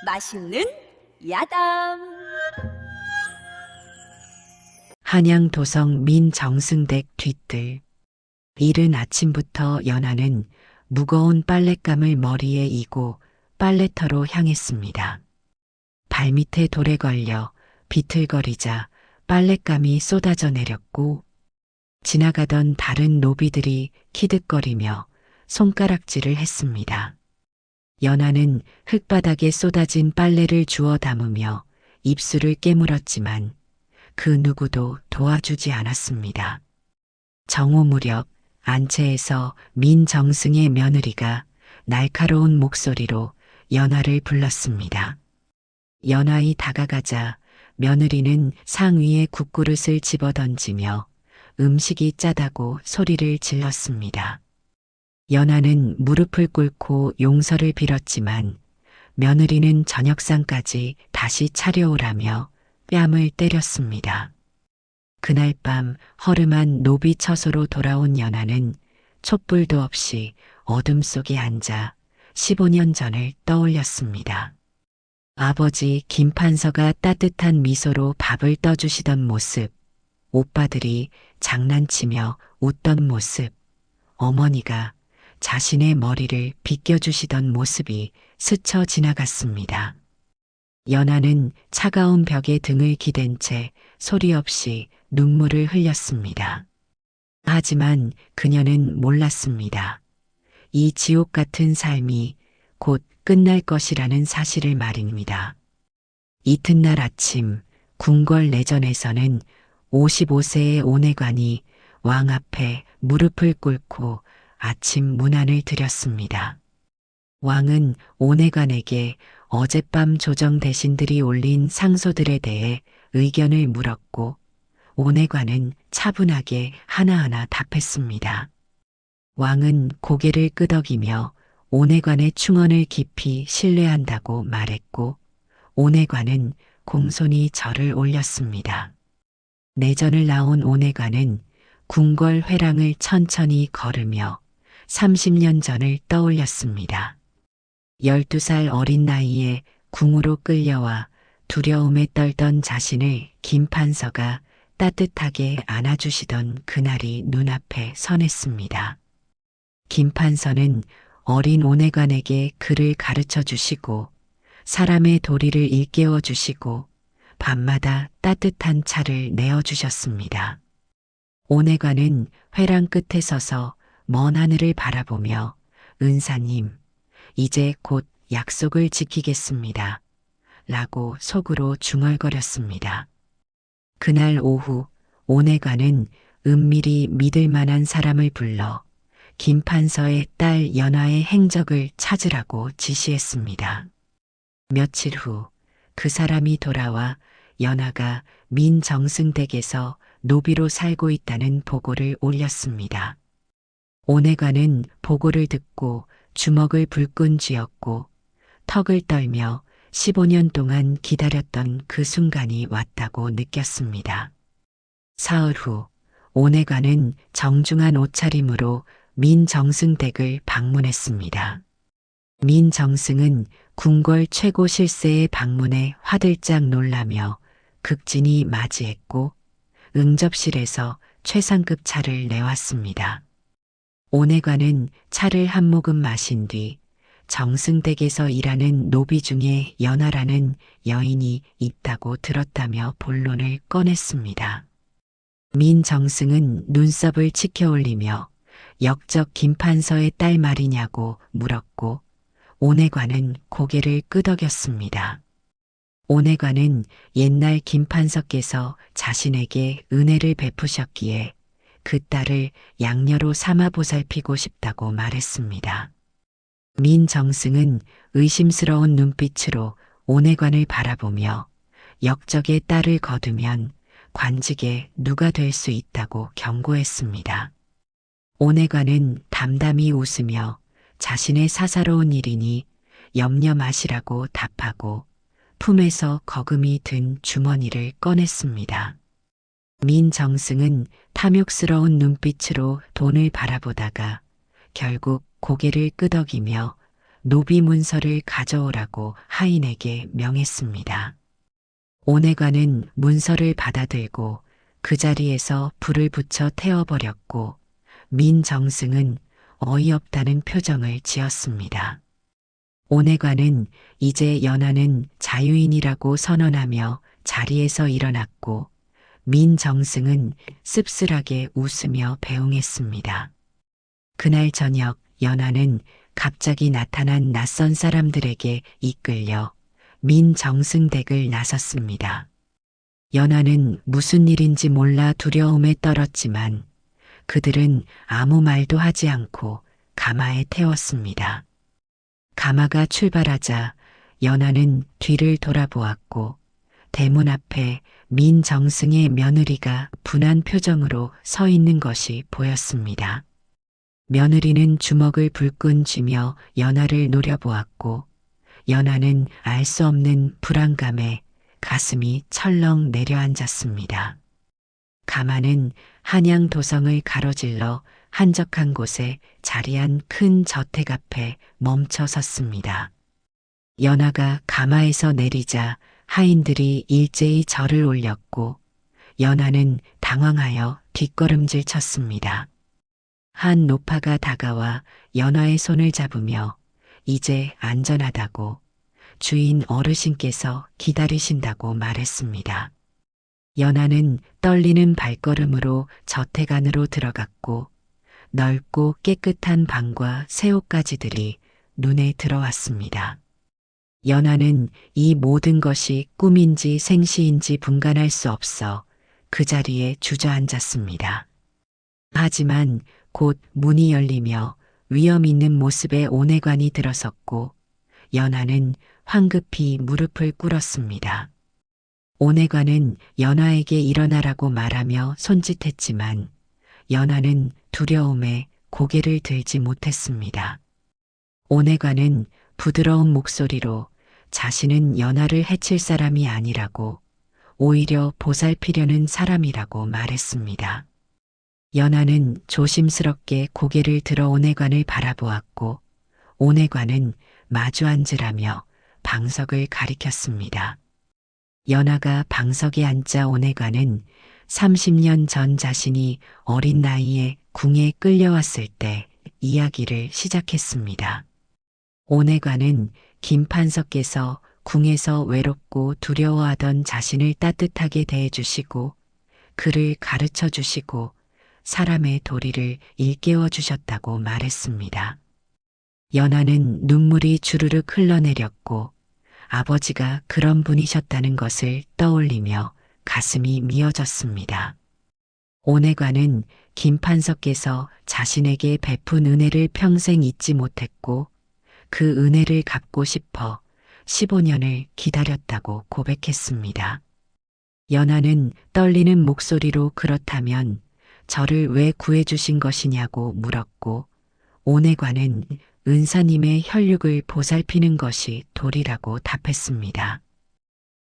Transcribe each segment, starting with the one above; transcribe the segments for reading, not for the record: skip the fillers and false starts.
맛있는 야담. 한양 도성 민정승댁 뒤뜰. 이른 아침부터 연하는 무거운 빨랫감을 머리에 이고 빨래터로 향했습니다. 발밑에 돌에 걸려 비틀거리자 빨랫감이 쏟아져 내렸고 지나가던 다른 노비들이 키득거리며 손가락질을 했습니다. 연하는 흙바닥에 쏟아진 빨래를 주워 담으며 입술을 깨물었지만 그 누구도 도와주지 않았습니다. 정오 무렵 안채에서 민정승의 며느리가 날카로운 목소리로 연하를 불렀습니다. 연하이 다가가자 며느리는 상위에 국그릇을 집어던지며 음식이 짜다고 소리를 질렀습니다. 연하는 무릎을 꿇고 용서를 빌었지만 며느리는 저녁상까지 다시 차려오라며 뺨을 때렸습니다. 그날 밤 허름한 노비 처소로 돌아온 연하는 촛불도 없이 어둠 속에 앉아 15년 전을 떠올렸습니다. 아버지 김판서가 따뜻한 미소로 밥을 떠주시던 모습, 오빠들이 장난치며 웃던 모습, 어머니가 자신의 머리를 빗겨주시던 모습이 스쳐 지나갔습니다. 연하는 차가운 벽에 등을 기댄 채 소리 없이 눈물을 흘렸습니다. 하지만 그녀는 몰랐습니다. 이 지옥 같은 삶이 곧 끝날 것이라는 사실을 말입니다. 이튿날 아침 궁궐 내전에서는 55세의 온외관이 왕 앞에 무릎을 꿇고 아침 문안을 드렸습니다. 왕은 온외관에게 어젯밤 조정 대신들이 올린 상소들에 대해 의견을 물었고 온외관은 차분하게 하나하나 답했습니다. 왕은 고개를 끄덕이며 온외관의 충언을 깊이 신뢰한다고 말했고 온외관은 공손히 절을 올렸습니다. 내전을 나온 온외관은 궁궐 회랑을 천천히 걸으며 30년 전을 떠올렸습니다. 12살 어린 나이에 궁으로 끌려와 두려움에 떨던 자신을 김판서가 따뜻하게 안아주시던 그날이 눈앞에 선했습니다. 김판서는 어린 온외관에게 글을 가르쳐 주시고 사람의 도리를 일깨워 주시고 밤마다 따뜻한 차를 내어주셨습니다. 온외관은 회랑 끝에 서서 먼 하늘을 바라보며 은사님, 이제 곧 약속을 지키겠습니다. 라고 속으로 중얼거렸습니다. 그날 오후 온외관은 은밀히 믿을 만한 사람을 불러 김판서의 딸 연하의 행적을 찾으라고 지시했습니다. 며칠 후 그 사람이 돌아와 연하가 민정승댁에서 노비로 살고 있다는 보고를 올렸습니다. 온외관은 보고를 듣고 주먹을 불끈 쥐었고 턱을 떨며 15년 동안 기다렸던 그 순간이 왔다고 느꼈습니다. 사흘 후 온외관은 정중한 옷차림으로 민정승댁을 방문했습니다. 민정승은 궁궐 최고 실세의 방문에 화들짝 놀라며 극진히 맞이했고 응접실에서 최상급 차를 내왔습니다. 온외관은 차를 한 모금 마신 뒤 정승댁에서 일하는 노비 중에 연하라는 여인이 있다고 들었다며 본론을 꺼냈습니다. 민정승은 눈썹을 치켜 올리며 역적 김판서의 딸 말이냐고 물었고 온외관은 고개를 끄덕였습니다. 온외관은 옛날 김판서께서 자신에게 은혜를 베푸셨기에 그 딸을 양녀로 삼아 보살피고 싶다고 말했습니다. 민정승은 의심스러운 눈빛으로 온외관을 바라보며 역적의 딸을 거두면 관직에 누가 될 수 있다고 경고했습니다. 온외관은 담담히 웃으며 자신의 사사로운 일이니 염려 마시라고 답하고 품에서 거금이 든 주머니를 꺼냈습니다. 민정승은 탐욕스러운 눈빛으로 돈을 바라보다가 결국 고개를 끄덕이며 노비 문서를 가져오라고 하인에게 명했습니다. 온외관은 문서를 받아들고 그 자리에서 불을 붙여 태워버렸고 민정승은 어이없다는 표정을 지었습니다. 온외관은 이제 연하는 자유인이라고 선언하며 자리에서 일어났고 민정승은 씁쓸하게 웃으며 배웅했습니다. 그날 저녁 연하는 갑자기 나타난 낯선 사람들에게 이끌려 민정승 댁을 나섰습니다. 연하는 무슨 일인지 몰라 두려움에 떨었지만 그들은 아무 말도 하지 않고 가마에 태웠습니다. 가마가 출발하자 연하는 뒤를 돌아보았고 대문 앞에 민정승의 며느리가 분한 표정으로 서 있는 것이 보였습니다. 며느리는 주먹을 불끈 쥐며 연하를 노려보았고 연하는 알 수 없는 불안감에 가슴이 철렁 내려앉았습니다. 가마는 한양 도성을 가로질러 한적한 곳에 자리한 큰 저택 앞에 멈춰 섰습니다. 연하가 가마에서 내리자 하인들이 일제히 절을 올렸고 연하는 당황하여 뒷걸음질 쳤습니다. 한 노파가 다가와 연하의 손을 잡으며 이제 안전하다고 주인 어르신께서 기다리신다고 말했습니다. 연하는 떨리는 발걸음으로 저택 안으로 들어갔고 넓고 깨끗한 방과 새옷가지들이 눈에 들어왔습니다. 연하는 이 모든 것이 꿈인지 생시인지 분간할 수 없어 그 자리에 주저앉았습니다. 하지만 곧 문이 열리며 위험 있는 모습의 온외관이 들어섰고 연하는 황급히 무릎을 꿇었습니다. 온외관은 연하에게 일어나라고 말하며 손짓했지만 연하는 두려움에 고개를 들지 못했습니다. 온외관은 부드러운 목소리로 자신은 연하를 해칠 사람이 아니라고 오히려 보살피려는 사람이라고 말했습니다. 연하는 조심스럽게 고개를 들어 온외관을 바라보았고 온외관은 마주 앉으라며 방석을 가리켰습니다. 연하가 방석에 앉자 온외관은 30년 전 자신이 어린 나이에 궁에 끌려왔을 때 이야기를 시작했습니다. 온외관은 김판석께서 궁에서 외롭고 두려워하던 자신을 따뜻하게 대해주시고 그를 가르쳐 주시고 사람의 도리를 일깨워 주셨다고 말했습니다. 연하는 눈물이 주르륵 흘러내렸고 아버지가 그런 분이셨다는 것을 떠올리며 가슴이 미어졌습니다. 온외관은 김판석께서 자신에게 베푼 은혜를 평생 잊지 못했고 그 은혜를 갚고 싶어 15년을 기다렸다고 고백했습니다. 연하는 떨리는 목소리로 그렇다면 저를 왜 구해주신 것이냐고 물었고 온외관은 은사님의 혈육을 보살피는 것이 도리라고 답했습니다.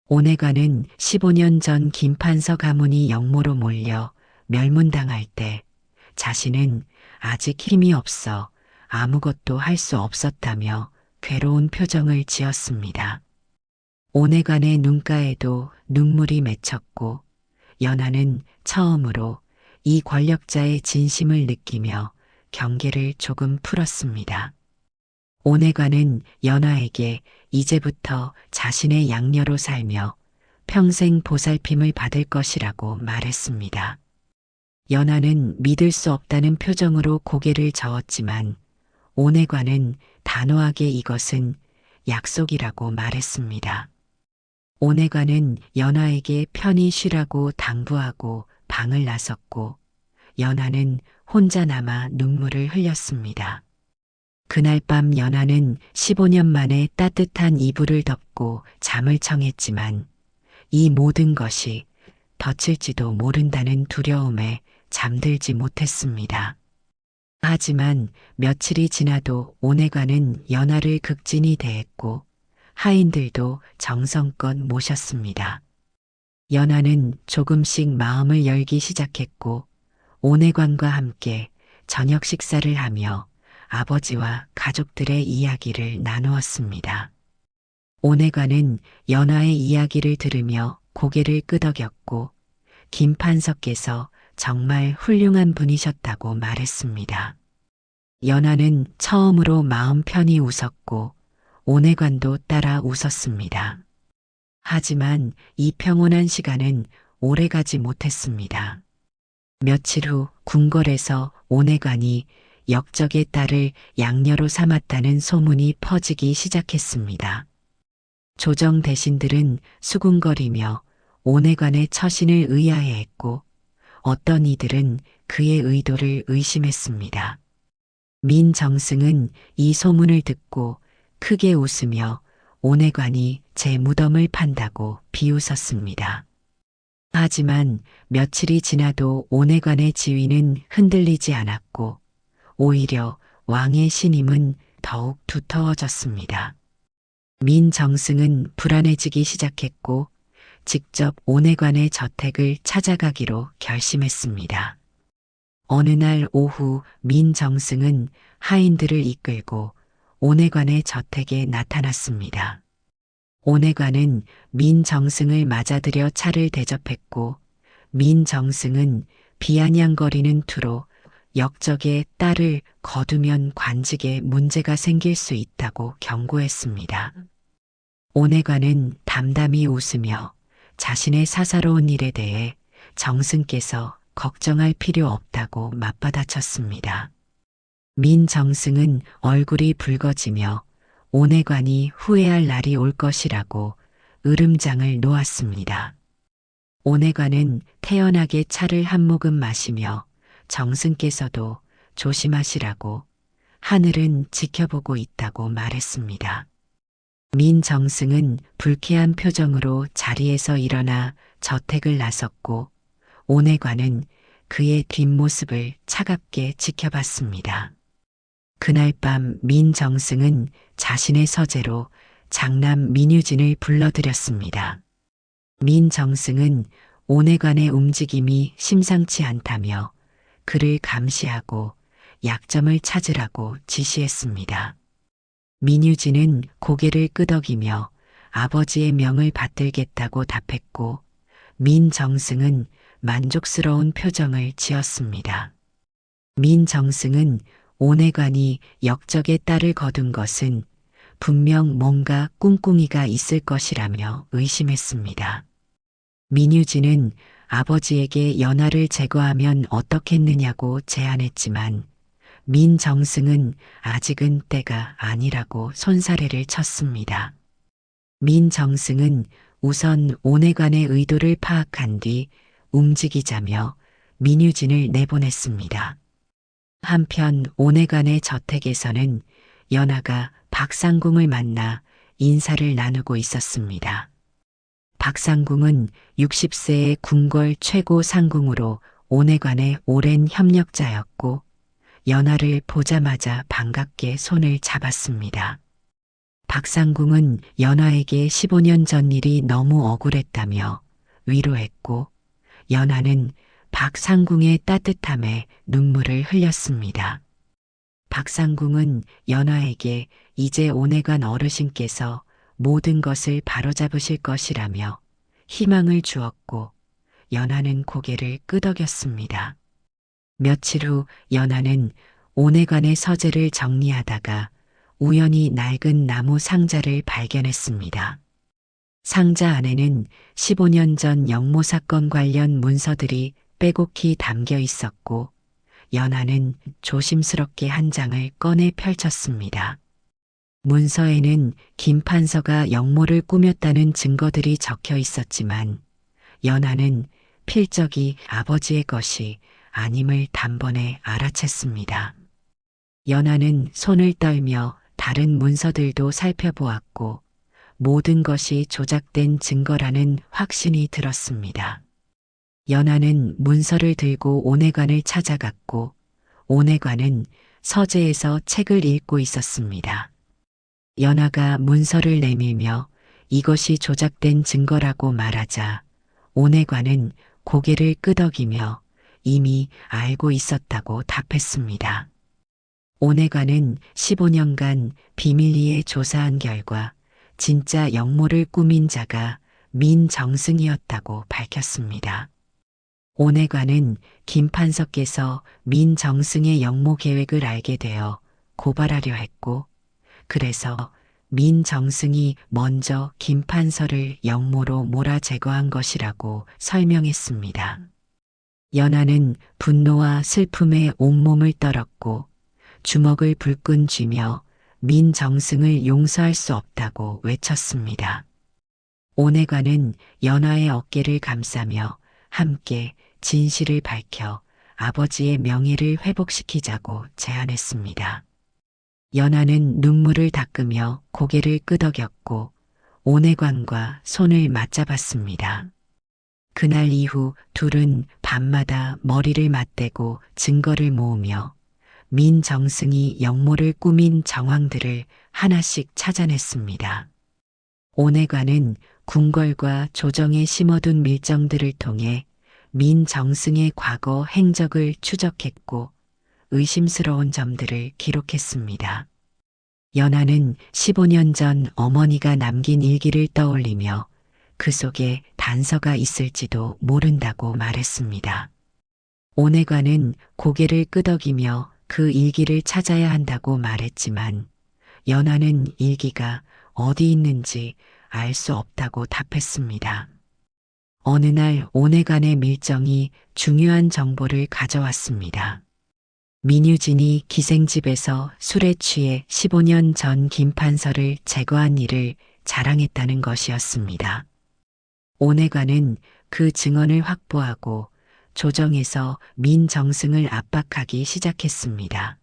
온외관은 15년 전 김판석 가문이 영모로 몰려 멸문당할 때 자신은 아직 힘이 없어 아무것도 할 수 없었다며 괴로운 표정을 지었습니다. 온외관의 눈가에도 눈물이 맺혔고 연하는 처음으로 이 권력자의 진심을 느끼며 경계를 조금 풀었습니다. 온외관은 연하에게 이제부터 자신의 양녀로 살며 평생 보살핌을 받을 것이라고 말했습니다. 연하는 믿을 수 없다는 표정으로 고개를 저었지만 온외관은 단호하게 이것은 약속이라고 말했습니다. 온외관은 연하에게 편히 쉬라고 당부하고 방을 나섰고 연하는 혼자 남아 눈물을 흘렸습니다. 그날 밤 연하는 15년 만에 따뜻한 이불을 덮고 잠을 청했지만 이 모든 것이 덧칠지도 모른다는 두려움에 잠들지 못했습니다. 하지만 며칠이 지나도 온외관은 연하를 극진히 대했고 하인들도 정성껏 모셨습니다. 연하는 조금씩 마음을 열기 시작했고 온외관과 함께 저녁 식사를 하며 아버지와 가족들의 이야기를 나누었습니다. 온외관은 연화의 이야기를 들으며 고개를 끄덕였고 김 판서께서 정말 훌륭한 분이셨다고 말했습니다. 연화는 처음으로 마음 편히 웃었고 온외관도 따라 웃었습니다. 하지만 이 평온한 시간은 오래가지 못했습니다. 며칠 후 궁궐에서 온외관이 역적의 딸을 양녀로 삼았다는 소문이 퍼지기 시작했습니다. 조정 대신들은 수군거리며 온외관의 처신을 의아해했고 어떤 이들은 그의 의도를 의심했습니다. 민정승은 이 소문을 듣고 크게 웃으며 온외관이 제 무덤을 판다고 비웃었습니다. 하지만 며칠이 지나도 온외관의 지위는 흔들리지 않았고 오히려 왕의 신임은 더욱 두터워졌습니다. 민정승은 불안해지기 시작했고 직접 온외관의 저택을 찾아가기로 결심했습니다. 어느 날 오후 민정승은 하인들을 이끌고 온외관의 저택에 나타났습니다. 온외관은 민정승을 맞아들여 차를 대접했고 민정승은 비아냥거리는 투로 역적의 딸을 거두면 관직에 문제가 생길 수 있다고 경고했습니다. 온외관은 담담히 웃으며 자신의 사사로운 일에 대해 정승께서 걱정할 필요 없다고 맞받아쳤습니다. 민정승은 얼굴이 붉어지며 온외관이 후회할 날이 올 것이라고 으름장을 놓았습니다. 온외관은 태연하게 차를 한 모금 마시며 정승께서도 조심하시라고 하늘은 지켜보고 있다고 말했습니다. 민정승은 불쾌한 표정으로 자리에서 일어나 저택을 나섰고 온외관은 그의 뒷모습을 차갑게 지켜봤습니다. 그날 밤 민정승은 자신의 서재로 장남 민유진을 불러들였습니다. 민정승은 온외관의 움직임이 심상치 않다며 그를 감시하고 약점을 찾으라고 지시했습니다. 민유진은 고개를 끄덕이며 아버지의 명을 받들겠다고 답했고 민정승은 만족스러운 표정을 지었습니다. 민정승은 온외관이 역적의 딸을 거둔 것은 분명 뭔가 꿍꿍이가 있을 것이라며 의심했습니다. 민유진은 아버지에게 연화를 제거하면 어떻겠느냐고 제안했지만 민정승은 아직은 때가 아니라고 손사래를 쳤습니다. 민정승은 우선 온외관의 의도를 파악한 뒤 움직이자며 민유진을 내보냈습니다. 한편 온외관의 저택에서는 연화가 박상궁을 만나 인사를 나누고 있었습니다. 박상궁은 60세의 궁궐 최고 상궁으로 온외관의 오랜 협력자였고 연화를 보자마자 반갑게 손을 잡았습니다. 박상궁은 연화에게 15년 전 일이 너무 억울했다며 위로했고 연화는 박상궁의 따뜻함에 눈물을 흘렸습니다. 박상궁은 연화에게 이제 온외관 어르신께서 모든 것을 바로잡으실 것이라며 희망을 주었고 연화는 고개를 끄덕였습니다. 며칠 후 연화는 온외관의 서재를 정리하다가 우연히 낡은 나무 상자를 발견했습니다. 상자 안에는 15년 전 영모 사건 관련 문서들이 빼곡히 담겨 있었고 연화는 조심스럽게 한 장을 꺼내 펼쳤습니다. 문서에는 김 판서가 영모를 꾸몄다는 증거들이 적혀 있었지만 연화는 필적이 아버지의 것이 아님을 단번에 알아챘습니다. 연화는 손을 떨며 다른 문서들도 살펴보았고 모든 것이 조작된 증거라는 확신이 들었습니다. 연화는 문서를 들고 온외관을 찾아갔고 온외관은 서재에서 책을 읽고 있었습니다. 연화가 문서를 내밀며 이것이 조작된 증거라고 말하자 온외관은 고개를 끄덕이며 이미 알고 있었다고 답했습니다. 온해관은 15년간 비밀리에 조사한 결과 진짜 영모를 꾸민 자가 민정승이었다고 밝혔습니다. 온해관은 김판석께서 민정승의 영모 계획을 알게 되어 고발하려 했고, 그래서 민정승이 먼저 김판서를 영모로 몰아 제거한 것이라고 설명했습니다. 연하는 분노와 슬픔에 온몸을 떨었고 주먹을 불끈 쥐며 민정승을 용서할 수 없다고 외쳤습니다. 온해관은 연하의 어깨를 감싸며 함께 진실을 밝혀 아버지의 명예를 회복시키자고 제안했습니다. 연하는 눈물을 닦으며 고개를 끄덕였고 온해관과 손을 맞잡았습니다. 그날 이후 둘은 밤마다 머리를 맞대고 증거를 모으며 민정승이 영모를 꾸민 정황들을 하나씩 찾아냈습니다. 온해관은 궁궐과 조정에 심어둔 밀정들을 통해 민정승의 과거 행적을 추적했고 의심스러운 점들을 기록했습니다. 연하는 15년 전 어머니가 남긴 일기를 떠올리며 그 속에 단서가 있을지도 모른다고 말했습니다. 온해관은 고개를 끄덕이며 그 일기를 찾아야 한다고 말했지만 연하는 일기가 어디 있는지 알 수 없다고 답했습니다. 어느 날 온해관의 밀정이 중요한 정보를 가져왔습니다. 민유진이 기생집에서 술에 취해 15년 전 김판서를 제거한 일을 자랑했다는 것이었습니다. 온해관은 그 증언을 확보하고 조정에서 민정승을 압박하기 시작했습니다.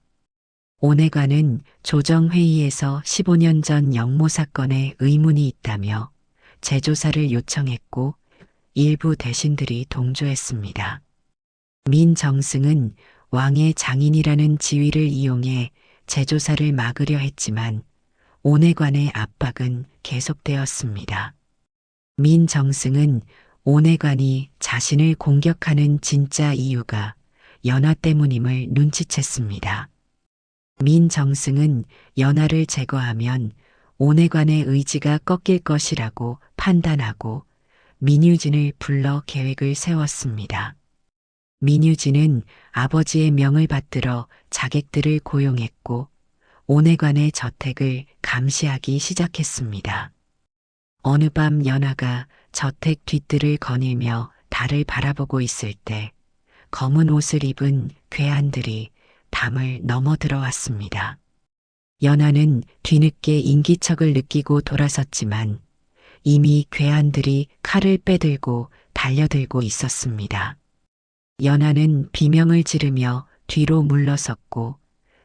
온해관은 조정회의에서 15년 전 영모 사건에 의문이 있다며 재조사를 요청했고 일부 대신들이 동조했습니다. 민정승은 왕의 장인이라는 지위를 이용해 재조사를 막으려 했지만 온해관의 압박은 계속되었습니다. 민정승은 온해관이 자신을 공격하는 진짜 이유가 연하 때문임을 눈치챘습니다. 민정승은 연하를 제거하면 온해관의 의지가 꺾일 것이라고 판단하고 민유진을 불러 계획을 세웠습니다. 민유진은 아버지의 명을 받들어 자객들을 고용했고 온해관의 저택을 감시하기 시작했습니다. 어느 밤 연하가 저택 뒷뜰을 거닐며 달을 바라보고 있을 때 검은 옷을 입은 괴한들이 담을 넘어 들어왔습니다. 연하는 뒤늦게 인기척을 느끼고 돌아섰지만 이미 괴한들이 칼을 빼들고 달려들고 있었습니다. 연하는 비명을 지르며 뒤로 물러섰고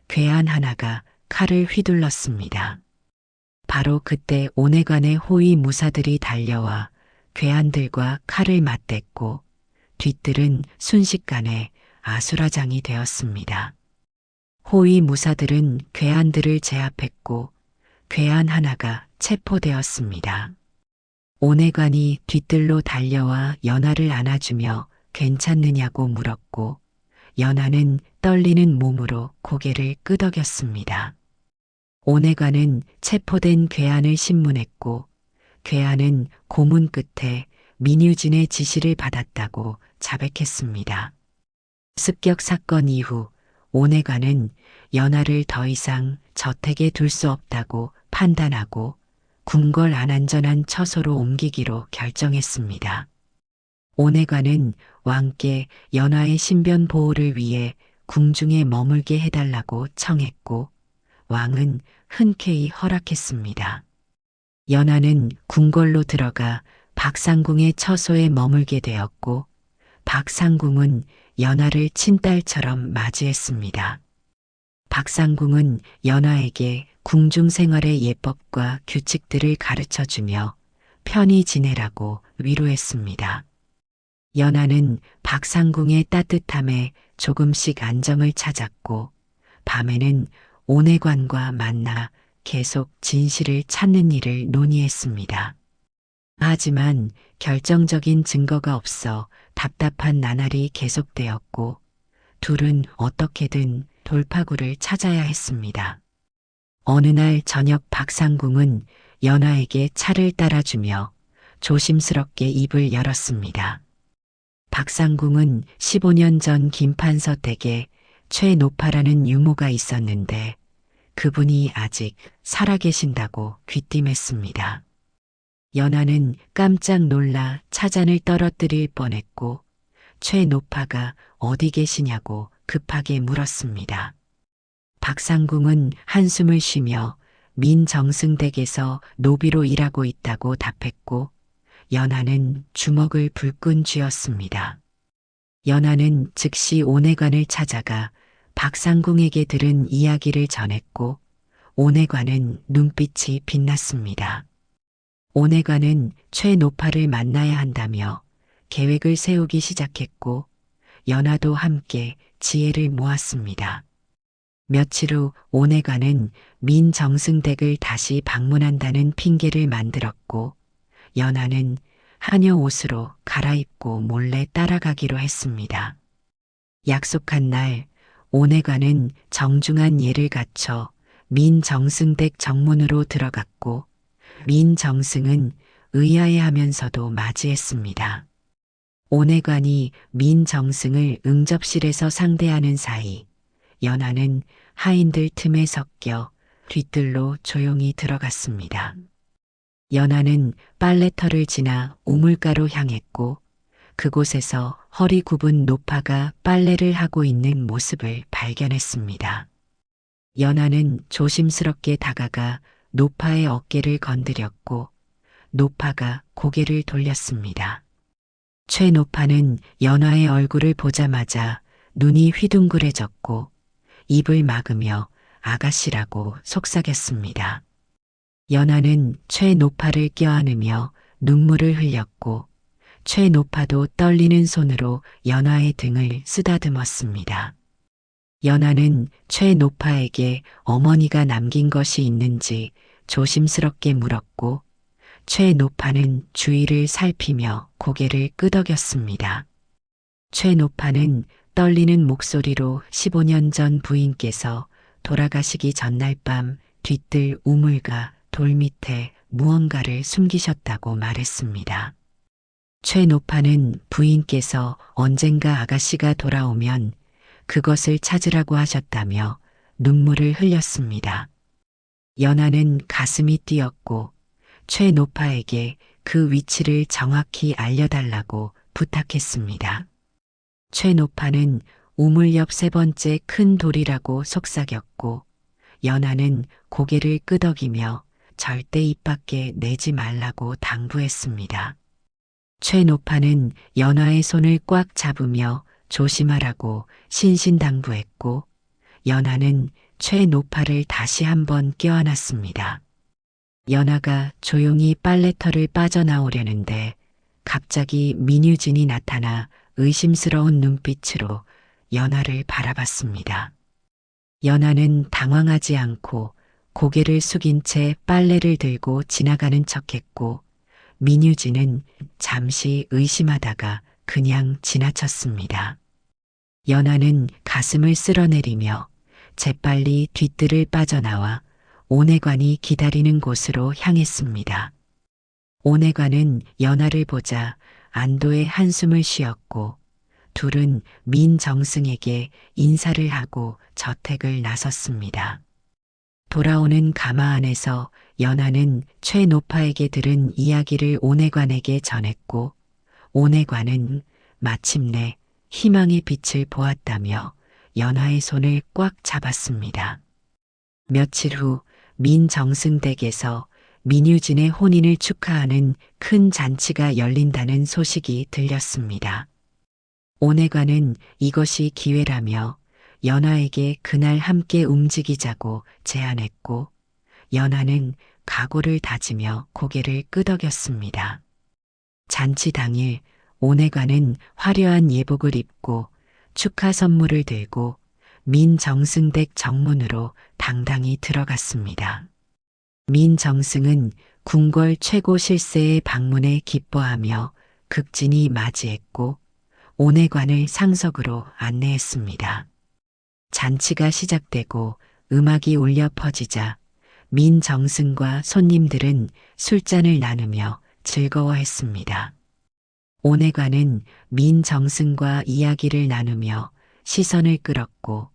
괴한 하나가 칼을 휘둘렀습니다. 바로 그때 온해관의 호위 무사들이 달려와 괴한들과 칼을 맞댔고 뒷뜰은 순식간에 아수라장이 되었습니다. 호위 무사들은 괴한들을 제압했고 괴한 하나가 체포되었습니다. 온해관이 뒷뜰로 달려와 연하를 안아주며 괜찮느냐고 물었고 연하는 떨리는 몸으로 고개를 끄덕였습니다. 온해관은 체포된 괴한을 신문했고 괴한은 고문 끝에 민유진의 지시를 받았다고 자백했습니다. 습격 사건 이후 온해관은 연하를 더 이상 저택에 둘 수 없다고 판단하고 궁궐 안안전한 처소로 옮기기로 결정했습니다. 온해관은 왕께 연하의 신변 보호를 위해 궁중에 머물게 해달라고 청했고 왕은 흔쾌히 허락했습니다. 연하는 궁궐로 들어가 박상궁의 처소에 머물게 되었고 박상궁은 연하를 친딸처럼 맞이했습니다. 박상궁은 연하에게 궁중 생활의 예법과 규칙들을 가르쳐주며 편히 지내라고 위로했습니다. 연하는 박상궁의 따뜻함에 조금씩 안정을 찾았고 밤에는 온해관과 만나 계속 진실을 찾는 일을 논의했습니다. 하지만 결정적인 증거가 없어 답답한 나날이 계속되었고 둘은 어떻게든 돌파구를 찾아야 했습니다. 어느 날 저녁 박상궁은 연화에게 차를 따라주며 조심스럽게 입을 열었습니다. 박상궁은 15년 전 김판서 댁에 최노파라는 유모가 있었는데 그분이 아직 살아계신다고 귀띔했습니다. 연화는 깜짝 놀라 차잔을 떨어뜨릴 뻔했고 최노파가 어디 계시냐고 급하게 물었습니다. 박상궁은 한숨을 쉬며 민정승댁에서 노비로 일하고 있다고 답했고 연화는 주먹을 불끈 쥐었습니다. 연화는 즉시 온해관을 찾아가 박상궁에게 들은 이야기를 전했고 온해관은 눈빛이 빛났습니다. 온해관은 최노파를 만나야 한다며 계획을 세우기 시작했고 연화도 함께 지혜를 모았습니다. 며칠 후 온해관은 민정승댁을 다시 방문한다는 핑계를 만들었고 연화는 하녀 옷으로 갈아입고 몰래 따라가기로 했습니다. 약속한 날 온해관은 정중한 예를 갖춰 민정승댁 정문으로 들어갔고 민정승은 의아해하면서도 맞이했습니다. 온해관이 민정승을 응접실에서 상대하는 사이 연화는 하인들 틈에 섞여 뒤뜰로 조용히 들어갔습니다. 연화는 빨래터를 지나 우물가로 향했고 그곳에서 허리 굽은 노파가 빨래를 하고 있는 모습을 발견했습니다. 연화는 조심스럽게 다가가 노파의 어깨를 건드렸고 노파가 고개를 돌렸습니다. 최노파는 연화의 얼굴을 보자마자 눈이 휘둥그레졌고 입을 막으며 아가씨라고 속삭였습니다. 연화는 최노파를 껴안으며 눈물을 흘렸고 최노파도 떨리는 손으로 연화의 등을 쓰다듬었습니다. 연화는 최노파에게 어머니가 남긴 것이 있는지 조심스럽게 물었고 최노파는 주위를 살피며 고개를 끄덕였습니다. 최노파는 떨리는 목소리로 15년 전 부인께서 돌아가시기 전날 밤 뒤뜰 우물가 돌 밑에 무언가를 숨기셨다고 말했습니다. 최노파는 부인께서 언젠가 아가씨가 돌아오면 그것을 찾으라고 하셨다며 눈물을 흘렸습니다. 연화는 가슴이 뛰었고 최노파에게 그 위치를 정확히 알려달라고 부탁했습니다. 최노파는 우물 옆 세 번째 큰 돌이라고 속삭였고 연화는 고개를 끄덕이며 절대 입 밖에 내지 말라고 당부했습니다. 최노파는 연화의 손을 꽉 잡으며 조심하라고 신신당부했고 연화는 최노파를 다시 한번 껴안았습니다. 연화가 조용히 빨래터를 빠져나오려는데 갑자기 민유진이 나타나 의심스러운 눈빛으로 연화를 바라봤습니다. 연화는 당황하지 않고 고개를 숙인 채 빨래를 들고 지나가는 척했고 민유진은 잠시 의심하다가 그냥 지나쳤습니다. 연화는 가슴을 쓸어내리며 재빨리 뒤뜰을 빠져나와 온해관이 기다리는 곳으로 향했습니다. 온해관은 연화를 보자 안도의 한숨을 쉬었고 둘은 민정승에게 인사를 하고 저택을 나섰습니다. 돌아오는 가마 안에서 연화는 최노파에게 들은 이야기를 온해관에게 전했고 온해관은 마침내 희망의 빛을 보았다며 연화의 손을 꽉 잡았습니다. 며칠 후 민정승댁에서 민유진의 혼인을 축하하는 큰 잔치가 열린다는 소식이 들렸습니다. 온해관은 이것이 기회라며 연화에게 그날 함께 움직이자고 제안했고 연화는 각오를 다지며 고개를 끄덕였습니다. 잔치 당일 온해관은 화려한 예복을 입고 축하 선물을 들고 민정승댁 정문으로 당당히 들어갔습니다. 민정승은 궁궐 최고 실세의 방문에 기뻐하며 극진히 맞이했고 온해관을 상석으로 안내했습니다. 잔치가 시작되고 음악이 울려 퍼지자 민정승과 손님들은 술잔을 나누며 즐거워했습니다. 온외관은 민정승과 이야기를 나누며 시선을 끌었고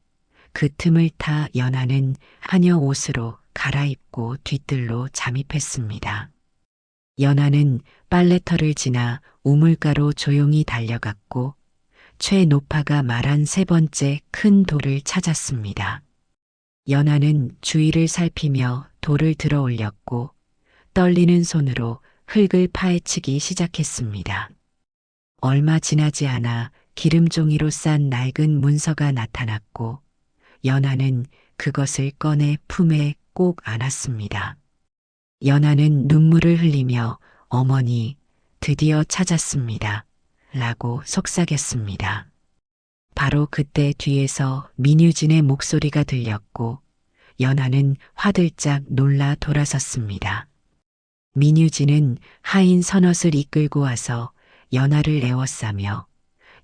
그 틈을 타 연하는 하녀 옷으로 갈아입고 뒤뜰로 잠입했습니다. 연하는 빨래터를 지나 우물가로 조용히 달려갔고 최노파가 말한 세 번째 큰 돌을 찾았습니다. 연하는 주위를 살피며 돌을 들어 올렸고 떨리는 손으로 흙을 파헤치기 시작했습니다. 얼마 지나지 않아 기름종이로 싼 낡은 문서가 나타났고 연하는 그것을 꺼내 품에 꼭 안았습니다. 연하는 눈물을 흘리며 어머니, 드디어 찾았습니다. 라고 속삭였습니다. 바로 그때 뒤에서 민유진의 목소리가 들렸고 연하는 화들짝 놀라 돌아섰습니다. 민유진은 하인 선옷을 이끌고 와서 연하를 에워싸며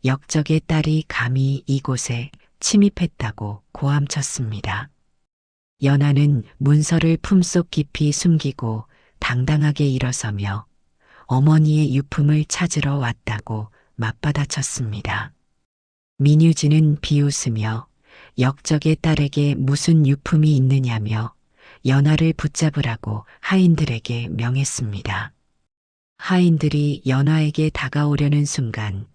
역적의 딸이 감히 이곳에 침입했다고 고함쳤습니다. 연하는 문서를 품속 깊이 숨기고 당당하게 일어서며 어머니의 유품을 찾으러 왔다고 맞받아쳤습니다. 민유진은 비웃으며 역적의 딸에게 무슨 유품이 있느냐며 연하를 붙잡으라고 하인들에게 명했습니다. 하인들이 연하에게 다가오려는 순간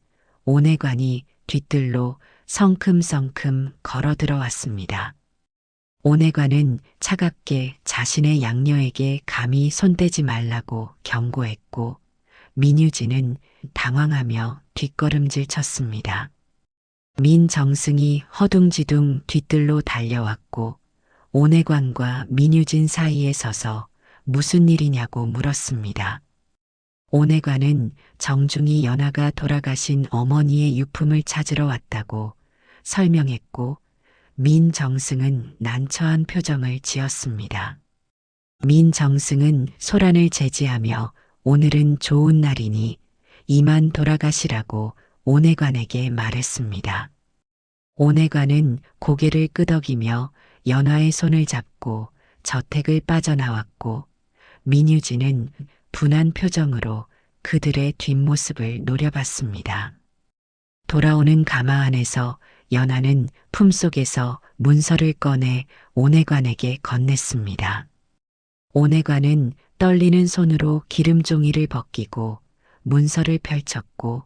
온외관이 뒤뜰로 성큼성큼 걸어 들어왔습니다. 온외관은 차갑게 자신의 양녀에게 감히 손대지 말라고 경고했고 민유진은 당황하며 뒷걸음질 쳤습니다. 민정승이 허둥지둥 뒤뜰로 달려왔고 온외관과 민유진 사이에 서서 무슨 일이냐고 물었습니다. 온외관은 정중히 연하가 돌아가신 어머니의 유품을 찾으러 왔다고 설명했고 민정승은 난처한 표정을 지었습니다. 민정승은 소란을 제지하며 오늘은 좋은 날이니 이만 돌아가시라고 온외관에게 말했습니다. 온외관은 고개를 끄덕이며 연하의 손을 잡고 저택을 빠져나왔고 민유진은 분한 표정으로 그들의 뒷모습을 노려봤습니다. 돌아오는 가마 안에서 연하는 품속에서 문서를 꺼내 온외관에게 건넸습니다. 온외관은 떨리는 손으로 기름종이를 벗기고 문서를 펼쳤고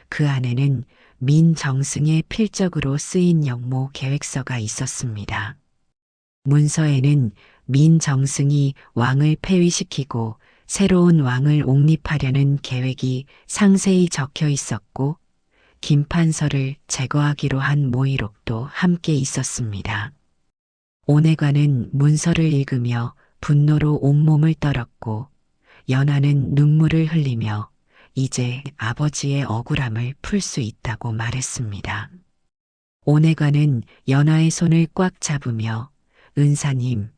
그 안에는 민정승의 필적으로 쓰인 영모 계획서가 있었습니다. 문서에는 민정승이 왕을 폐위시키고 새로운 왕을 옹립하려는 계획이 상세히 적혀 있었고 김판서를 제거하기로 한 모의록도 함께 있었습니다. 온외관은 문서를 읽으며 분노로 온몸을 떨었고 연하는 눈물을 흘리며 이제 아버지의 억울함을 풀 수 있다고 말했습니다. 온외관은 연하의 손을 꽉 잡으며 은사님,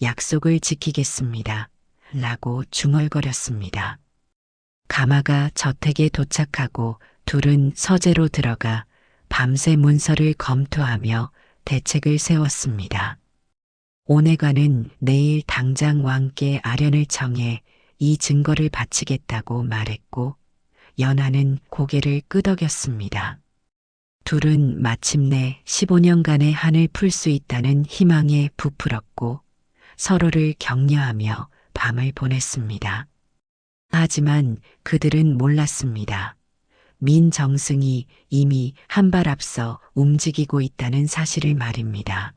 약속을 지키겠습니다. 라고 중얼거렸습니다. 가마가 저택에 도착하고 둘은 서재로 들어가 밤새 문서를 검토하며 대책을 세웠습니다. 온외관은 내일 당장 왕께 아련을 청해 이 증거를 바치겠다고 말했고 연하는 고개를 끄덕였습니다. 둘은 마침내 15년간의 한을 풀 수 있다는 희망에 부풀었고 서로를 격려하며 밤을 보냈습니다. 하지만 그들은 몰랐습니다. 민정승이 이미 한 발 앞서 움직이고 있다는 사실을 말입니다.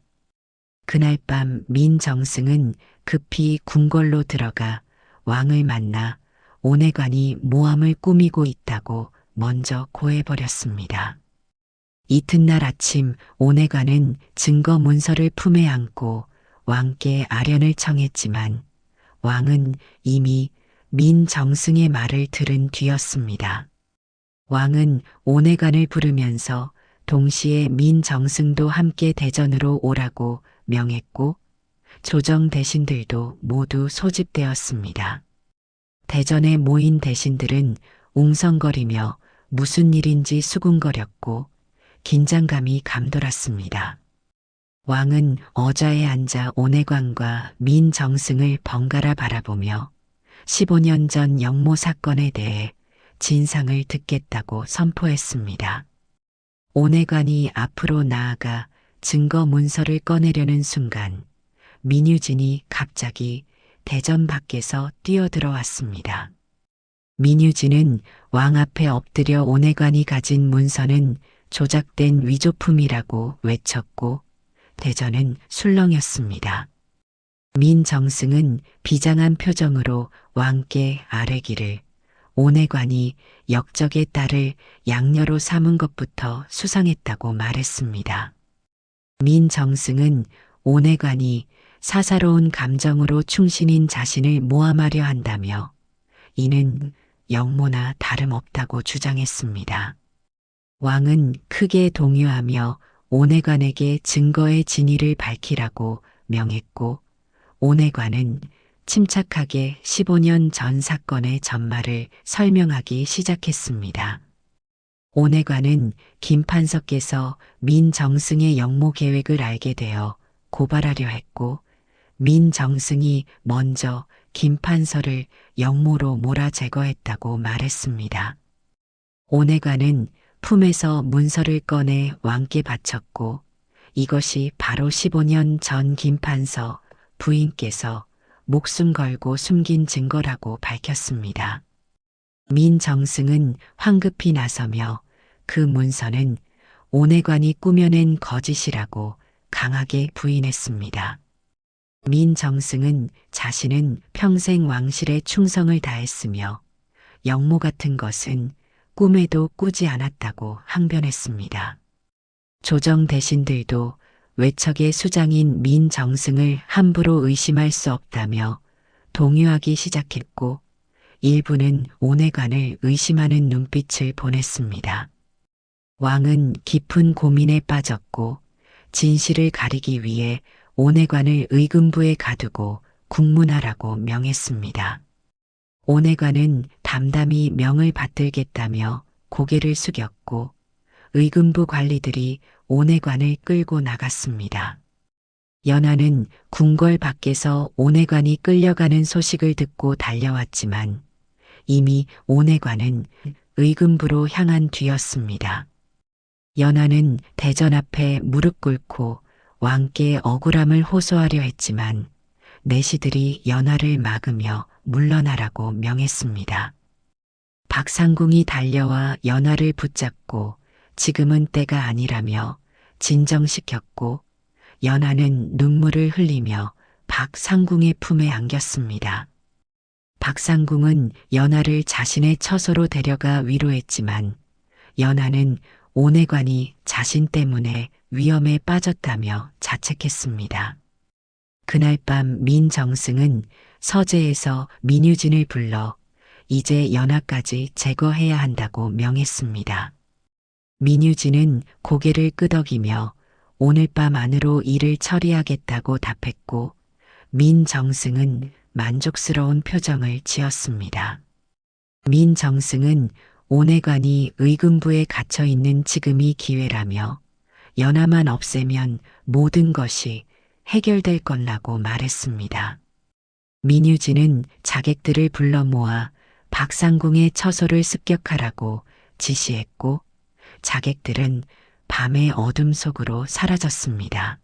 그날 밤 민정승은 급히 궁궐로 들어가 왕을 만나 온외관이 모함을 꾸미고 있다고 먼저 고해버렸습니다. 이튿날 아침 온외관은 증거 문서를 품에 안고 왕께 아련을 청했지만 왕은 이미 민정승의 말을 들은 뒤였습니다. 왕은 온외관을 부르면서 동시에 민정승도 함께 대전으로 오라고 명했고 조정 대신들도 모두 소집되었습니다. 대전에 모인 대신들은 웅성거리며 무슨 일인지 수군거렸고 긴장감이 감돌았습니다. 왕은 어좌에 앉아 온해관과 민정승을 번갈아 바라보며 15년 전 영모 사건에 대해 진상을 듣겠다고 선포했습니다. 온해관이 앞으로 나아가 증거 문서를 꺼내려는 순간 민유진이 갑자기 대전 밖에서 뛰어들어왔습니다. 민유진은 왕 앞에 엎드려 온해관이 가진 문서는 조작된 위조품이라고 외쳤고 대전은 술렁였습니다. 민정승은 비장한 표정으로 왕께 아뢰기를 온해관이 역적의 딸을 양녀로 삼은 것부터 수상했다고 말했습니다. 민정승은 온해관이 사사로운 감정으로 충신인 자신을 모함하려 한다며 이는 영모나 다름없다고 주장했습니다. 왕은 크게 동요하며 온해관에게 증거의 진위를 밝히라고 명했고 온해관은 침착하게 15년 전 사건의 전말을 설명하기 시작했습니다. 온해관은 김판석께서 민정승의 영모 계획을 알게 되어 고발하려 했고 민정승이 먼저 김판서를 영모로 몰아 제거했다고 말했습니다. 온해관은 품에서 문서를 꺼내 왕께 바쳤고 이것이 바로 15년 전 김판서 부인께서 목숨 걸고 숨긴 증거라고 밝혔습니다. 민정승은 황급히 나서며 그 문서는 온해관이 꾸며낸 거짓이라고 강하게 부인했습니다. 민정승은 자신은 평생 왕실에 충성을 다했으며 영모 같은 것은 꿈에도 꾸지 않았다고 항변했습니다. 조정 대신들도 외척의 수장인 민정승을 함부로 의심할 수 없다며 동요하기 시작했고 일부는 온해관을 의심하는 눈빛을 보냈습니다. 왕은 깊은 고민에 빠졌고 진실을 가리기 위해 온해관을 의금부에 가두고 국문하라고 명했습니다. 온해관은 담담히 명을 받들겠다며 고개를 숙였고 의금부 관리들이 온해관을 끌고 나갔습니다. 연하는 궁궐 밖에서 온해관이 끌려가는 소식을 듣고 달려왔지만 이미 온해관은 의금부로 향한 뒤였습니다. 연하는 대전 앞에 무릎 꿇고 왕께 억울함을 호소하려 했지만 내시들이 연하를 막으며 물러나라고 명했습니다. 박상궁이 달려와 연하를 붙잡고 지금은 때가 아니라며 진정시켰고 연하는 눈물을 흘리며 박상궁의 품에 안겼습니다. 박상궁은 연하를 자신의 처소로 데려가 위로했지만 연하는 온해관이 자신 때문에 위험에 빠졌다며 자책했습니다. 그날 밤 민정승은 서재에서 민유진을 불러 이제 연하까지 제거해야 한다고 명했습니다. 민유진은 고개를 끄덕이며 오늘 밤 안으로 일을 처리하겠다고 답했고 민정승은 만족스러운 표정을 지었습니다. 민정승은 온해관이 의금부에 갇혀 있는 지금이 기회라며 연하만 없애면 모든 것이 해결될 것라고 말했습니다. 민유진은 자객들을 불러 모아 박상궁의 처소를 습격하라고 지시했고 자객들은 밤의 어둠 속으로 사라졌습니다.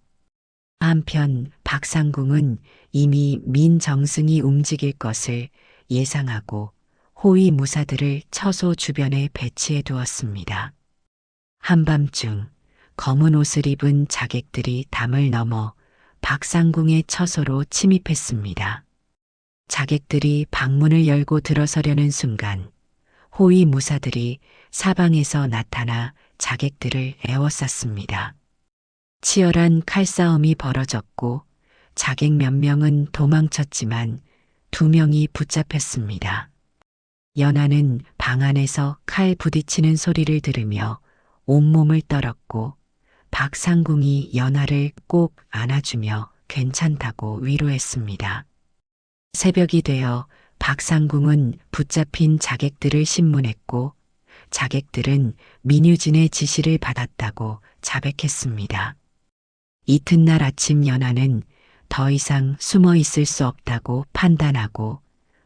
한편 박상궁은 이미 민정승이 움직일 것을 예상하고 호위 무사들을 처소 주변에 배치해 두었습니다. 한밤중 검은 옷을 입은 자객들이 담을 넘어 박상궁의 처소로 침입했습니다. 자객들이 방문을 열고 들어서려는 순간 호위 무사들이 사방에서 나타나 자객들을 에워쌌습니다. 치열한 칼싸움이 벌어졌고 자객 몇 명은 도망쳤지만 2명이 붙잡혔습니다. 연하는 방 안에서 칼 부딪히는 소리를 들으며 온몸을 떨었고 박상궁이 연하를 꼭 안아주며 괜찮다고 위로했습니다. 새벽이 되어 박상궁은 붙잡힌 자객들을 신문했고 자객들은 민유진의 지시를 받았다고 자백했습니다. 이튿날 아침 연하는 더 이상 숨어 있을 수 없다고 판단하고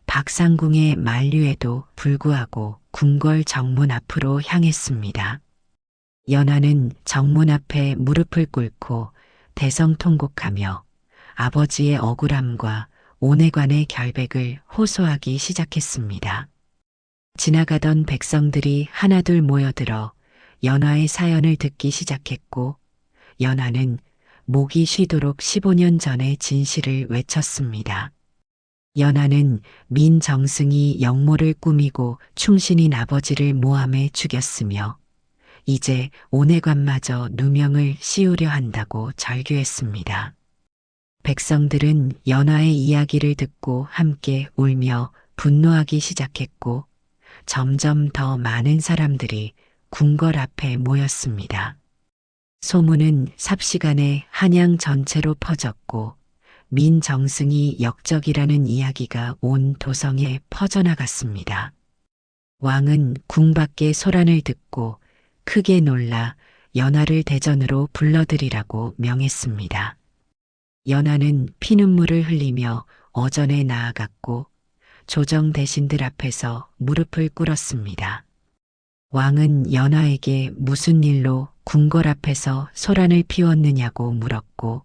박상궁의 만류에도 불구하고 궁궐 정문 앞으로 향했습니다. 연하는 정문 앞에 무릎을 꿇고 대성통곡하며 아버지의 억울함과 온외관의 결백을 호소하기 시작했습니다. 지나가던 백성들이 하나둘 모여들어 연하의 사연을 듣기 시작했고 연하는 목이 쉬도록 15년 전의 진실을 외쳤습니다. 연하는 민정승이 영모를 꾸미고 충신인 아버지를 모함해 죽였으며 이제 온외관마저 누명을 씌우려 한다고 절규했습니다. 백성들은 연하의 이야기를 듣고 함께 울며 분노하기 시작했고 점점 더 많은 사람들이 궁궐 앞에 모였습니다. 소문은 삽시간에 한양 전체로 퍼졌고 민정승이 역적이라는 이야기가 온 도성에 퍼져나갔습니다. 왕은 궁 밖의 소란을 듣고 크게 놀라 연하를 대전으로 불러들이라고 명했습니다. 연하는 피눈물을 흘리며 어전에 나아갔고 조정 대신들 앞에서 무릎을 꿇었습니다. 왕은 연하에게 무슨 일로 궁궐 앞에서 소란을 피웠느냐고 물었고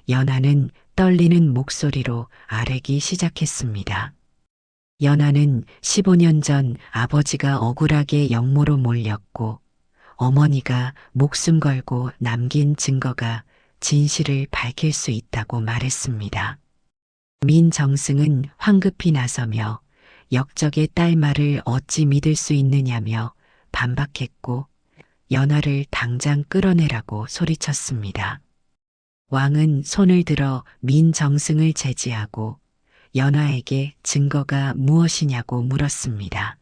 연하는 떨리는 목소리로 아뢰기 시작했습니다. 연하는 15년 전 아버지가 억울하게 영모로 몰렸고 어머니가 목숨 걸고 남긴 증거가 진실을 밝힐 수 있다고 말했습니다. 민정승은 황급히 나서며 역적의 딸 말을 어찌 믿을 수 있느냐며 반박했고 연하를 당장 끌어내라고 소리쳤습니다. 왕은 손을 들어 민정승을 제지하고 연하에게 증거가 무엇이냐고 물었습니다.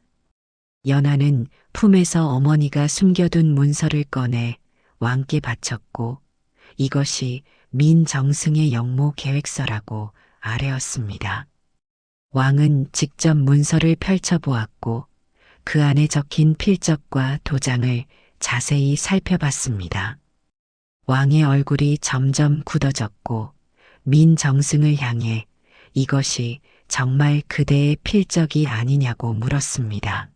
연하는 품에서 어머니가 숨겨둔 문서를 꺼내 왕께 바쳤고 이것이 민정승의 영모 계획서라고 아뢰었습니다. 왕은 직접 문서를 펼쳐보았고 그 안에 적힌 필적과 도장을 자세히 살펴봤습니다. 왕의 얼굴이 점점 굳어졌고 민정승을 향해 이것이 정말 그대의 필적이 아니냐고 물었습니다.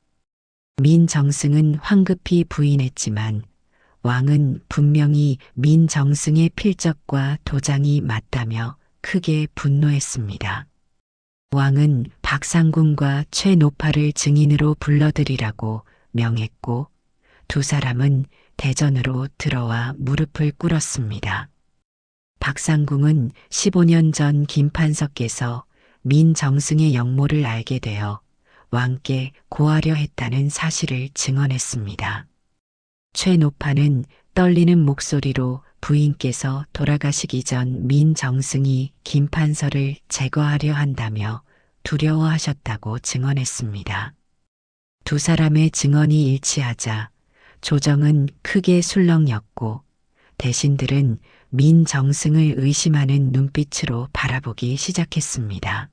민정승은 황급히 부인했지만 왕은 분명히 민정승의 필적과 도장이 맞다며 크게 분노했습니다. 왕은 박상궁과 최노파를 증인으로 불러들이라고 명했고 두 사람은 대전으로 들어와 무릎을 꿇었습니다. 박상궁은 15년 전 김판석께서 민정승의 영모를 알게 되어 왕께 고하려 했다는 사실을 증언했습니다. 최노파는 떨리는 목소리로 부인께서 돌아가시기 전 민정승이 김판서를 제거하려 한다며 두려워하셨다고 증언했습니다. 두 사람의 증언이 일치하자 조정은 크게 술렁였고 대신들은 민정승을 의심하는 눈빛으로 바라보기 시작했습니다.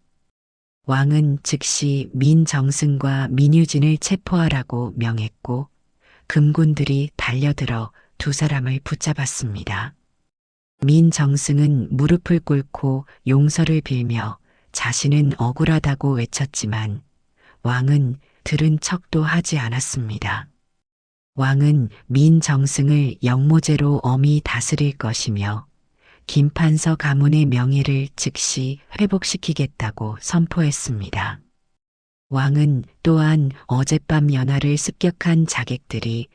왕은 즉시 민정승과 민유진을 체포하라고 명했고 금군들이 달려들어 두 사람을 붙잡았습니다. 민정승은 무릎을 꿇고 용서를 빌며 자신은 억울하다고 외쳤지만 왕은 들은 척도 하지 않았습니다. 왕은 민정승을 영모죄로 엄히 다스릴 것이며 김판서 가문의 명예를 즉시 회복시키겠다고 선포했습니다. 왕은 또한 어젯밤 연하를 습격한 자객들이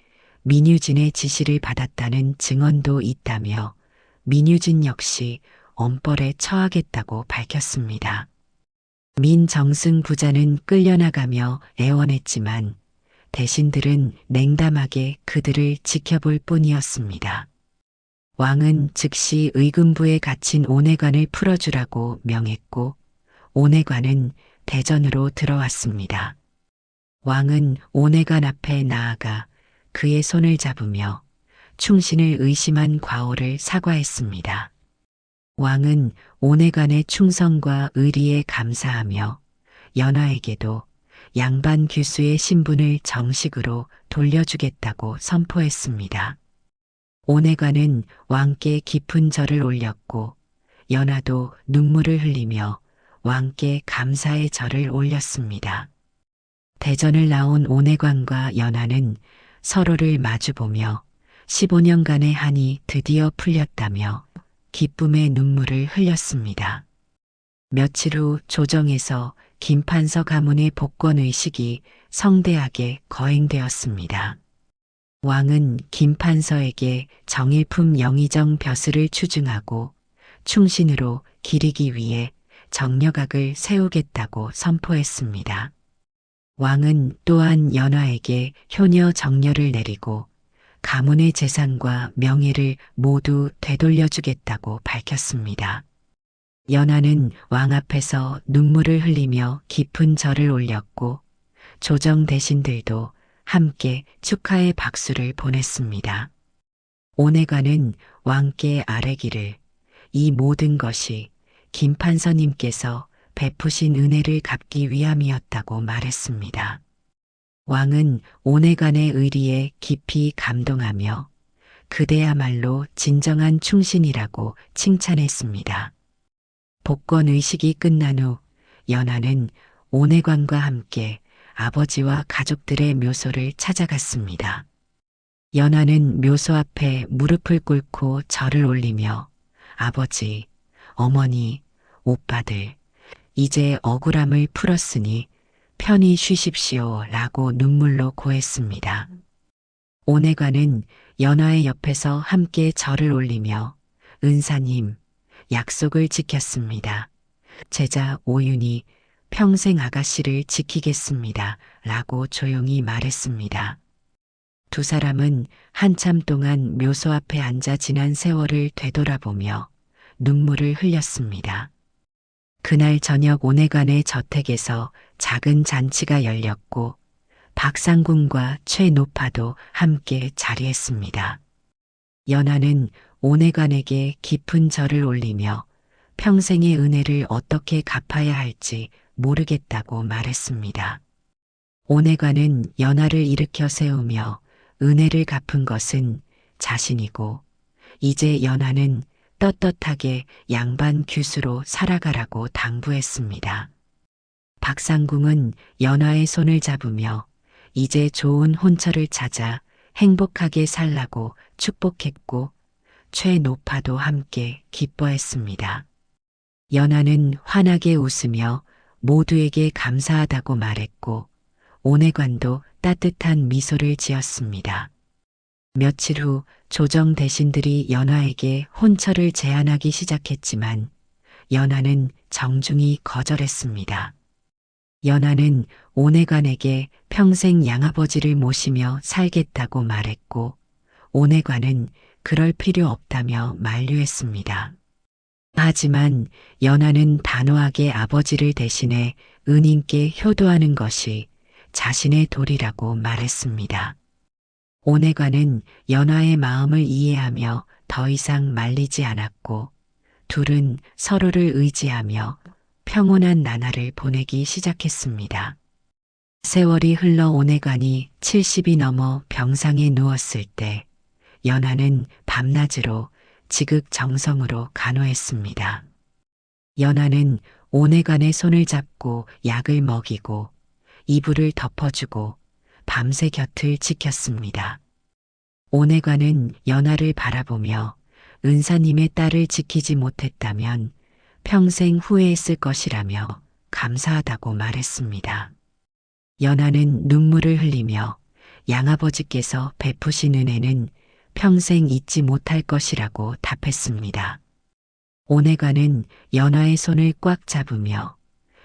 민유진의 지시를 받았다는 증언도 있다며 민유진 역시 엄벌에 처하겠다고 밝혔습니다. 민정승 부자는 끌려나가며 애원했지만 대신들은 냉담하게 그들을 지켜볼 뿐이었습니다. 왕은 즉시 의금부에 갇힌 온외관을 풀어주라고 명했고 온외관은 대전으로 들어왔습니다. 왕은 온외관 앞에 나아가 그의 손을 잡으며 충신을 의심한 과오를 사과했습니다. 왕은 온외관의 충성과 의리에 감사하며 연하에게도 양반 규수의 신분을 정식으로 돌려주겠다고 선포했습니다. 온해관은 왕께 깊은 절을 올렸고 연하도 눈물을 흘리며 왕께 감사의 절을 올렸습니다. 대전을 나온 온해관과 연하는 서로를 마주보며 15년간의 한이 드디어 풀렸다며 기쁨의 눈물을 흘렸습니다. 며칠 후 조정에서 김판서 가문의 복권의식이 성대하게 거행되었습니다. 왕은 김판서에게 정일품 영의정 벼슬을 추증하고 충신으로 기리기 위해 정려각을 세우겠다고 선포했습니다. 왕은 또한 연하에게 효녀 정려를 내리고 가문의 재산과 명예를 모두 되돌려주겠다고 밝혔습니다. 연하는 왕 앞에서 눈물을 흘리며 깊은 절을 올렸고 조정 대신들도 함께 축하의 박수를 보냈습니다. 온해관은 왕께 아뢰기를 이 모든 것이 김판서님께서 베푸신 은혜를 갚기 위함이었다고 말했습니다. 왕은 온해관의 의리에 깊이 감동하며 그대야말로 진정한 충신이라고 칭찬했습니다. 복권의식이 끝난 후 연하는 온해관과 함께 아버지와 가족들의 묘소를 찾아갔습니다. 연하는 묘소 앞에 무릎을 꿇고 절을 올리며 아버지, 어머니, 오빠들, 이제 억울함을 풀었으니 편히 쉬십시오 라고 눈물로 고했습니다. 온해관은 연하의 옆에서 함께 절을 올리며 은사님, 약속을 지켰습니다. 제자 오윤이 평생 아가씨를 지키겠습니다 라고 조용히 말했습니다. 두 사람은 한참 동안 묘소 앞에 앉아 지난 세월을 되돌아보며 눈물을 흘렸습니다. 그날 저녁 온해관의 저택에서 작은 잔치가 열렸고 박상궁과 최노파도 함께 자리했습니다. 연하는 온해관에게 깊은 절을 올리며 평생의 은혜를 어떻게 갚아야 할지 모르겠다고 말했습니다. 온해관은 연하를 일으켜 세우며 은혜를 갚은 것은 자신이고 이제 연하는 떳떳하게 양반 규수로 살아가라고 당부했습니다. 박상궁은 연하의 손을 잡으며 이제 좋은 혼처를 찾아 행복하게 살라고 축복했고 최노파도 함께 기뻐했습니다. 연하는 환하게 웃으며 모두에게 감사하다고 말했고 온해관도 따뜻한 미소를 지었습니다. 며칠 후 조정 대신들이 연하에게 혼처를 제안하기 시작했지만 연하는 정중히 거절했습니다. 연하는 온해관에게 평생 양아버지를 모시며 살겠다고 말했고 온해관은 그럴 필요 없다며 만류했습니다. 하지만 연하는 단호하게 아버지를 대신해 은인께 효도하는 것이 자신의 도리라고 말했습니다. 온해관은 연하의 마음을 이해하며 더 이상 말리지 않았고 둘은 서로를 의지하며 평온한 나날을 보내기 시작했습니다. 세월이 흘러 온해관이 70이 넘어 병상에 누웠을 때 연하는 밤낮으로 지극정성으로 간호했습니다. 연하는 온해관의 손을 잡고 약을 먹이고 이불을 덮어주고 밤새 곁을 지켰습니다. 온해관은 연하를 바라보며 은사님의 딸을 지키지 못했다면 평생 후회했을 것이라며 감사하다고 말했습니다. 연하는 눈물을 흘리며 양아버지께서 베푸신 은혜는 평생 잊지 못할 것이라고 답했습니다. 온해관은 연하의 손을 꽉 잡으며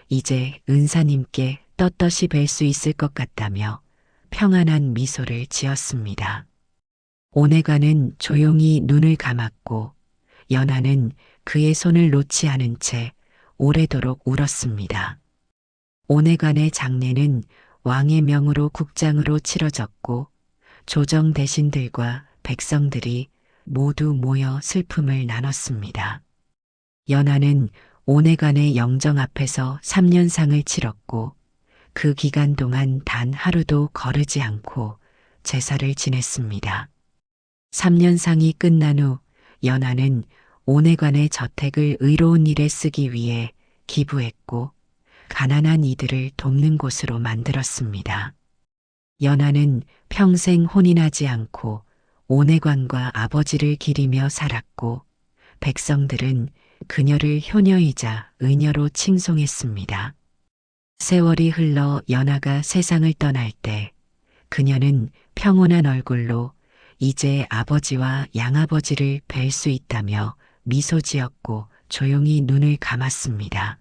이제 은사님께 떳떳이 뵐 수 있을 것 같다며 평안한 미소를 지었습니다. 온해관은 조용히 눈을 감았고 연하는 그의 손을 놓지 않은 채 오래도록 울었습니다. 온해관의 장례는 왕의 명으로 국장으로 치러졌고 조정 대신들과 백성들이 모두 모여 슬픔을 나눴습니다. 연하는 온해관의 영정 앞에서 3년상을 치렀고 그 기간 동안 단 하루도 거르지 않고 제사를 지냈습니다. 3년상이 끝난 후 연하는 온해관의 저택을 의로운 일에 쓰기 위해 기부했고 가난한 이들을 돕는 곳으로 만들었습니다. 연하는 평생 혼인하지 않고 온해관과 아버지를 기리며 살았고 백성들은 그녀를 효녀이자 의녀로 칭송했습니다. 세월이 흘러 연하가 세상을 떠날 때 그녀는 평온한 얼굴로 이제 아버지와 양아버지를 뵐 수 있다며 미소 지었고 조용히 눈을 감았습니다.